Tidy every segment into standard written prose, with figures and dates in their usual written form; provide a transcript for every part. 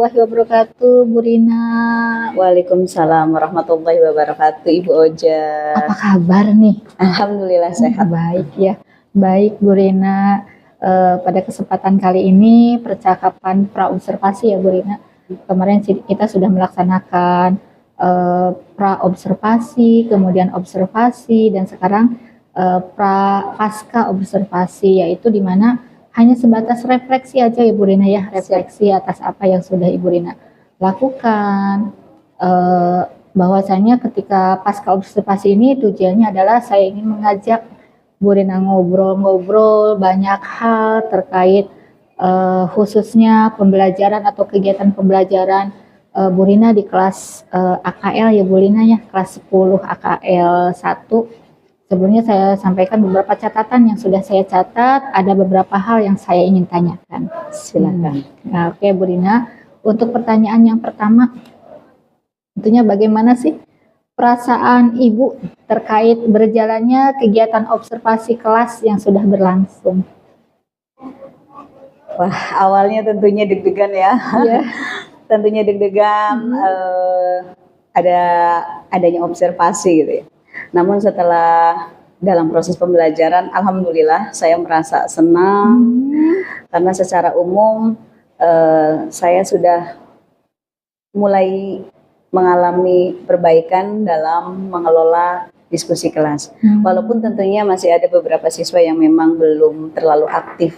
warahmatullahi wabarakatuh, Bu Rina. Waalaikumsalam warahmatullahi wabarakatuh, Ibu Oja. Apa kabar nih? Alhamdulillah sehat. Baik ya, baik Bu Rina. Pada kesempatan kali ini percakapan praobservasi ya Bu Rina. Kemarin kita sudah melaksanakan praobservasi, kemudian observasi, dan sekarang pasca observasi, yaitu di mana hanya sebatas refleksi aja ya Bu Rina ya, refleksi atas apa yang sudah Ibu Rina lakukan. Bahwasanya ketika pasca observasi ini tujuannya adalah saya ingin mengajak Bu Rina ngobrol-ngobrol banyak hal terkait khususnya pembelajaran atau kegiatan pembelajaran Bu Rina di kelas AKL ya Bu Rina ya, kelas 10 AKL 1. Sebelumnya saya sampaikan beberapa catatan yang sudah saya catat, ada beberapa hal yang saya ingin tanyakan. Silakan. Nah, oke Bu Rina, untuk pertanyaan yang pertama, tentunya bagaimana sih perasaan Ibu terkait berjalannya kegiatan observasi kelas yang sudah berlangsung? Wah, awalnya tentunya deg-degan ya. Iya. Tentunya deg-degan, adanya observasi gitu ya. Namun setelah dalam proses pembelajaran, alhamdulillah saya merasa senang karena secara umum saya sudah mulai mengalami perbaikan dalam mengelola diskusi kelas. Walaupun tentunya masih ada beberapa siswa yang memang belum terlalu aktif.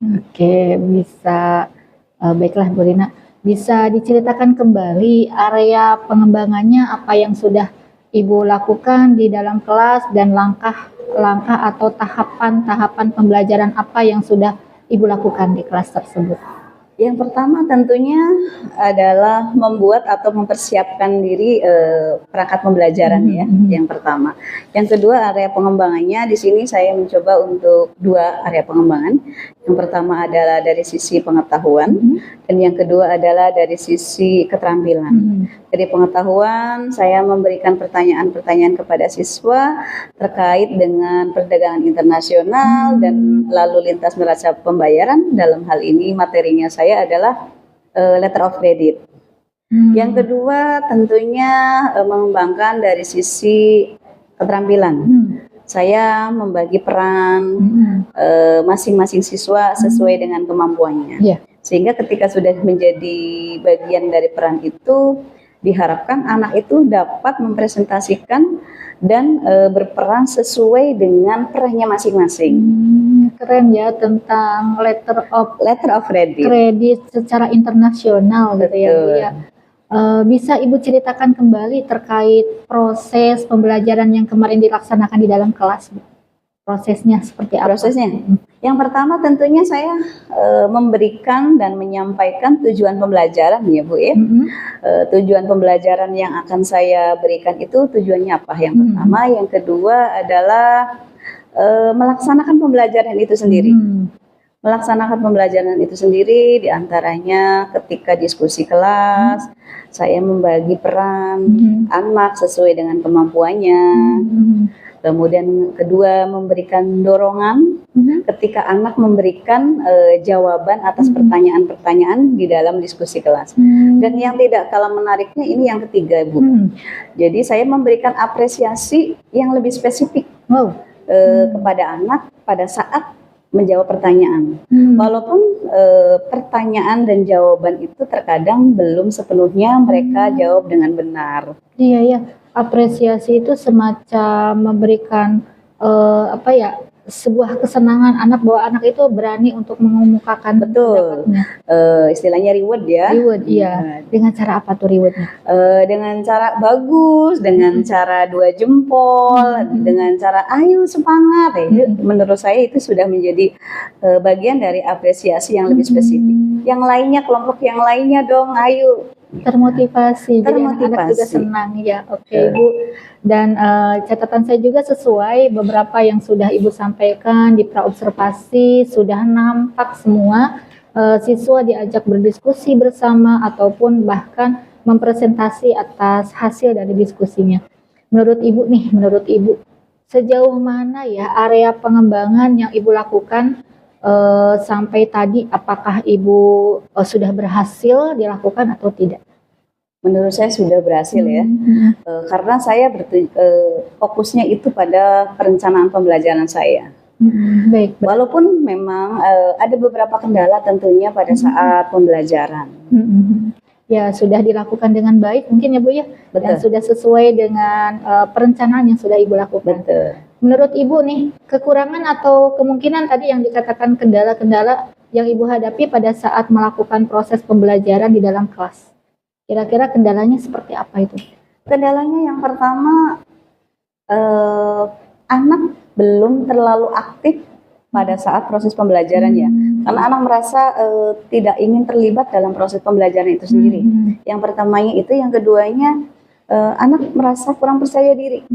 Oke, bisa. Baiklah Bu Rina, bisa diceritakan kembali area pengembangannya apa yang sudah Ibu lakukan di dalam kelas dan langkah-langkah atau tahapan-tahapan pembelajaran apa yang sudah Ibu lakukan di kelas tersebut? Yang pertama tentunya adalah membuat atau mempersiapkan diri perangkat pembelajaran ya, yang pertama. Yang kedua, area pengembangannya di sini saya mencoba untuk dua area pengembangan. Yang pertama adalah dari sisi pengetahuan dan yang kedua adalah dari sisi keterampilan. Dari pengetahuan, saya memberikan pertanyaan-pertanyaan kepada siswa terkait dengan perdagangan internasional dan lalu lintas neraca pembayaran. Dalam hal ini materinya saya adalah letter of credit. Yang kedua tentunya mengembangkan dari sisi keterampilan. Saya membagi peran masing-masing siswa sesuai dengan kemampuannya. Sehingga ketika sudah menjadi bagian dari peran itu, diharapkan anak itu dapat mempresentasikan dan berperan sesuai dengan perannya masing-masing. Keren ya, tentang letter of credit. Kredit secara internasional gitu ya Bu ya. Bisa Ibu ceritakan kembali terkait proses pembelajaran yang kemarin dilaksanakan di dalam kelas, Bu? Prosesnya seperti apa? Prosesnya? Yang pertama tentunya saya memberikan dan menyampaikan tujuan pembelajaran ya Bu ya. Tujuan pembelajaran yang akan saya berikan itu tujuannya apa? Yang pertama, yang kedua adalah melaksanakan pembelajaran itu sendiri. Melaksanakan pembelajaran itu sendiri diantaranya ketika diskusi kelas, saya membagi peran anak sesuai dengan kemampuannya. Kemudian kedua, memberikan dorongan ketika anak memberikan jawaban atas pertanyaan-pertanyaan di dalam diskusi kelas. Dan yang tidak kalah menariknya ini yang ketiga Bu. Jadi saya memberikan apresiasi yang lebih spesifik kepada anak pada saat menjawab pertanyaan. Walaupun pertanyaan dan jawaban itu terkadang belum sepenuhnya mereka jawab dengan benar. Iya ya, apresiasi itu semacam memberikan sebuah kesenangan anak, bahwa anak itu berani untuk mengemukakan pendapatnya. Istilahnya reward ya. Reward, iya. Dengan cara apa tuh rewardnya? Dengan cara bagus, dengan cara 2 jempol, dengan cara ayo semangat. Menurut saya itu sudah menjadi bagian dari apresiasi yang lebih spesifik. Yang lainnya, kelompok yang lainnya dong, ayo. Termotivasi. Jadi anak-anak juga senang ya. Oke Bu. Dan catatan saya juga sesuai beberapa yang sudah Ibu sampaikan di praobservasi, sudah nampak semua siswa diajak berdiskusi bersama ataupun bahkan mempresentasi atas hasil dari diskusinya. Menurut Ibu, sejauh mana ya area pengembangan yang Ibu lakukan sampai tadi, apakah Ibu sudah berhasil dilakukan atau tidak? Menurut saya sudah berhasil ya, karena saya fokusnya itu pada perencanaan pembelajaran saya. Baik. Walaupun memang ada beberapa kendala tentunya pada saat pembelajaran. Ya, sudah dilakukan dengan baik mungkin ya Bu ya, Betul. dan sudah sesuai dengan perencanaan yang sudah Ibu lakukan. Betul. Menurut Ibu nih, kekurangan atau kemungkinan tadi yang dikatakan kendala-kendala yang Ibu hadapi pada saat melakukan proses pembelajaran di dalam kelas. Kira-kira kendalanya seperti apa itu? Kendalanya yang pertama, anak belum terlalu aktif pada saat proses pembelajaran ya. Karena anak merasa tidak ingin terlibat dalam proses pembelajaran itu sendiri. Yang pertamanya itu, yang keduanya anak merasa kurang percaya diri.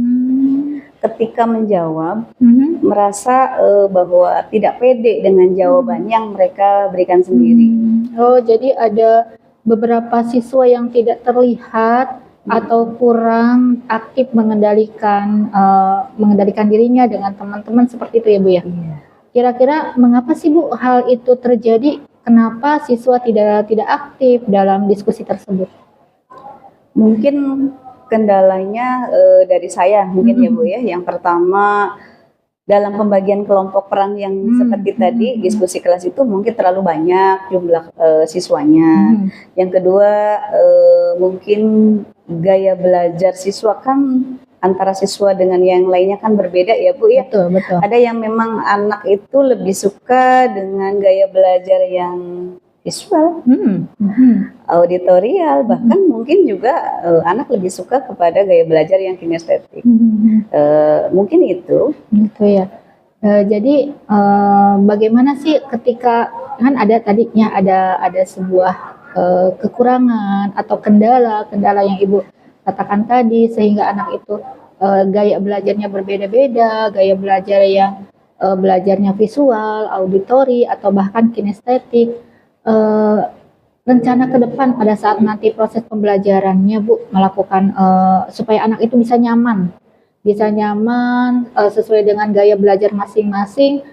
Ketika menjawab, merasa bahwa tidak pede dengan jawaban yang mereka berikan sendiri. Oh, jadi ada beberapa siswa yang tidak terlihat atau kurang aktif mengendalikan dirinya dengan teman-teman seperti itu ya Bu ya? Iya. Kira-kira mengapa sih Bu hal itu terjadi? Kenapa siswa tidak aktif dalam diskusi tersebut? Mungkin kendalanya dari saya mungkin ya Bu ya. Yang pertama, dalam pembagian kelompok peran yang seperti tadi, diskusi kelas itu mungkin terlalu banyak jumlah siswanya. Yang kedua, mungkin gaya belajar siswa kan antara siswa dengan yang lainnya kan berbeda ya Bu ya. Betul, betul. Ada yang memang anak itu lebih suka dengan gaya belajar yang visual, auditorial, bahkan mungkin juga anak lebih suka kepada gaya belajar yang kinestetik. Mungkin itu. Gitu ya. Jadi bagaimana sih ketika kan ada tadinya ada sebuah kekurangan atau kendala yang Ibu katakan tadi, sehingga anak itu gaya belajarnya berbeda-beda, gaya belajar yang belajarnya visual, auditori, atau bahkan kinestetik. Rencana ke depan pada saat nanti proses pembelajarannya Bu, melakukan supaya anak itu bisa nyaman sesuai dengan gaya belajar masing-masing,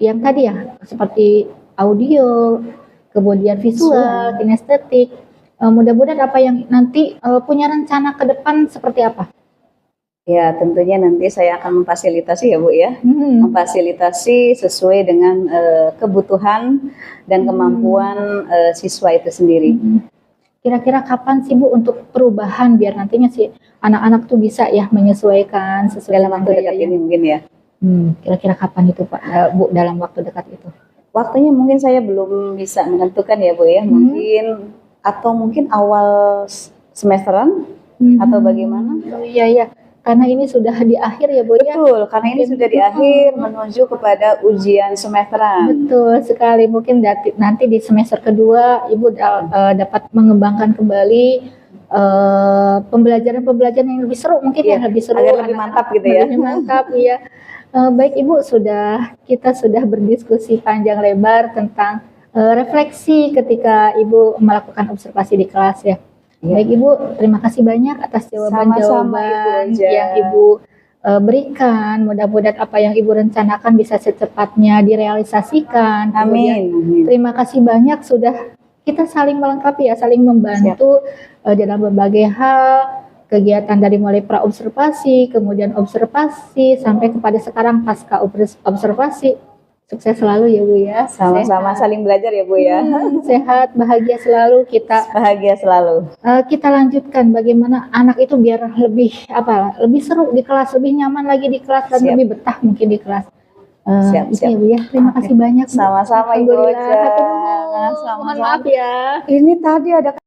yang tadi ya seperti audio, kemudian visual, kinestetik. Mudah-mudahan apa yang nanti punya rencana ke depan seperti apa? Ya, tentunya nanti saya akan memfasilitasi ya Bu ya, memfasilitasi sesuai dengan kebutuhan dan kemampuan siswa itu sendiri. Kira-kira kapan sih Bu untuk perubahan biar nantinya si anak-anak tuh bisa ya menyesuaikan sesuai Dalam waktu dekat ini mungkin ya. Kira-kira kapan itu Pak Bu, dalam waktu dekat itu? Waktunya mungkin saya belum bisa menentukan ya Bu ya, mungkin awal semesteran atau bagaimana? Oh iya, karena ini sudah di akhir ya Bu ya. Betul, karena ini sudah di akhir menuju kepada ujian semesteran. Betul sekali, mungkin nanti di semester kedua Ibu dapat mengembangkan kembali pembelajaran yang lebih seru mungkin ya, lebih seru, agar lebih mantap gitu ya. Lebih mantap ya. Baik Ibu, kita sudah berdiskusi panjang lebar tentang refleksi ketika Ibu melakukan observasi di kelas ya. Baik Ibu, terima kasih banyak atas jawaban-jawaban yang Ibu berikan. Mudah-mudahan apa yang Ibu rencanakan bisa secepatnya direalisasikan. Amin. Terima kasih banyak, sudah kita saling melengkapi ya, saling membantu dalam berbagai hal, kegiatan dari mulai pra-observasi, kemudian observasi, sampai kepada sekarang pasca observasi. Sukses selalu ya Bu ya. Sama-sama saling belajar ya Bu ya. Sehat, bahagia selalu kita. Bahagia selalu. Kita lanjutkan bagaimana anak itu biar lebih seru di kelas, lebih nyaman lagi di kelas, dan lebih betah mungkin di kelas. Siap. Ya Bu ya. Terima kasih banyak. Sama-sama Ibu. Mohon maaf ya. Ini tadi ada